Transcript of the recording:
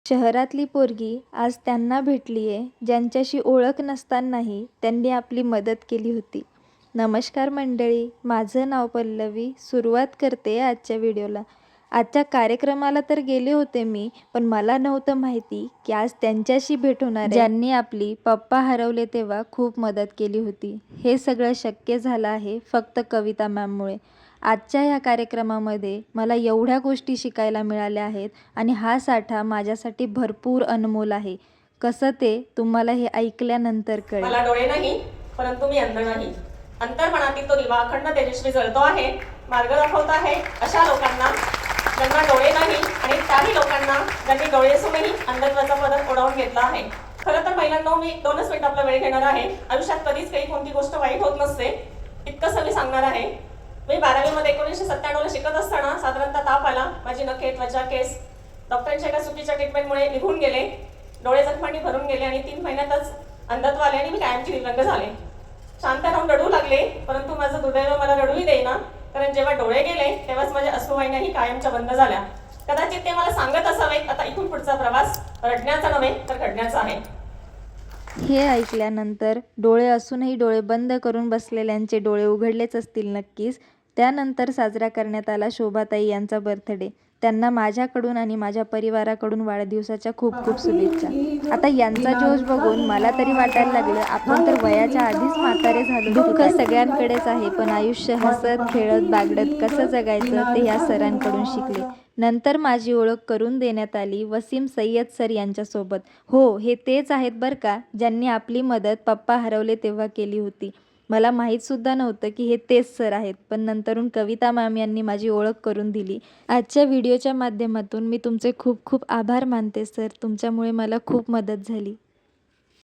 शहरातली पोरगी आज त्यांना भेटली आहे ज्यांच्याशी ओळख नसतानाही त्यांनी आपली मदत केली होती. नमस्कार मंडळी, माझं नाव पल्लवी. सुरुवात करते आजच्या व्हिडिओला. आजच्या कार्यक्रमाला तर गेले होते मी, पण मला नव्हतं माहिती की आज त्यांच्याशी भेट होणार आहे ज्यांनी आपली पप्पा हरवले तेव्हा खूप मदत केली होती. हे सगळं शक्य झालं आहे फक्त कविता मॅममुळे. आजच्या ह्या कार्यक्रमामध्ये मला एवढ्या गोष्टी शिकायला मिळाल्या आहेत आणि हा साठा माझ्यासाठी भरपूर अनमोल आहे. कसं ते तुम्हाला हे ऐकल्यानंतर कळेल. मला डोळे नाही, परंतु मी अंध नाही. अंतर्मनातील तो दिवा अखंड तेजस्वी जळतो आहे. मार्ग दाखवत आहे अशा लोकांना ज्यांना डोळे नाही आणि त्याही लोकांना ज्यांनी डोळे असूनही अंधत्वाचा पदर ओढावून घेतला आहे. खरं तर महिलांना मी 2च मिनिट आपला वेळ घेणार आहे. आयुष्यात कधीच काही कोणती गोष्ट वाईट होत नसते, इतकंच मी सांगणार आहे. मी 12वी मध्ये 1997ला शिकत असताना साधारणतः ताप आला. माझी नखे, त्वचा, केस डॉक्टरांच्या एका चुकीच्या ट्रीटमेंटमुळे निघून गेले. डोळे जखमांनी भरून गेले आणि 3 महिन्यातच अंधत्व आले आणि मी कायमची दिव्यांग झाले. शांत राहून रडू लागले, परंतु माझं दुर्दैव मला रडूही देईना. कारण जेव्हा डोळे गेले तेव्हाच माझ्या अश्रुवाहिन्याही कायमच्या बंद झाल्या. कदाचित ते मला सांगत असावेत, आता इथून पुढचा प्रवास रडण्याचा नव्हे तर घडण्याचा आहे. हे ऐकल्यानंतर डोळे असूनही डोळे बंद करून बसलेल्यांचे डोळे उघडलेच असतील नक्कीच. त्यानंतर साजरा करण्यात आला शोभाताई यांचा बर्थडे. त्यांना माझ्याकडून आणि माझ्या परिवाराकडून वाढदिवसाच्या खूप खूप शुभेच्छा. आता यांचा जोश बघून मला तरी वाटायला लागलं आपण तर वयाच्या आधीच म्हातारे झालो. दुःख सगळ्यांकडेच आहे, पण आयुष्य हसत खेळत बागडत कसं जगायचं ते या सरांकडून शिकले. नंतर माझी ओळख करून देण्यात आली वसीम सय्यद सर यांच्यासोबत. हो, हे तेच आहेत बरं का ज्यांनी आपली मदत पप्पा हरवले तेव्हा केली होती. मला माहीतसुद्धा नव्हतं की हे तेच सर आहेत, पण नंतरून कविता मॅम यांनी माझी ओळख करून दिली. आजच्या व्हिडिओच्या माध्यमातून मी तुमचे खूप खूप आभार मानते सर. तुमच्यामुळे मला खूप मदत झाली.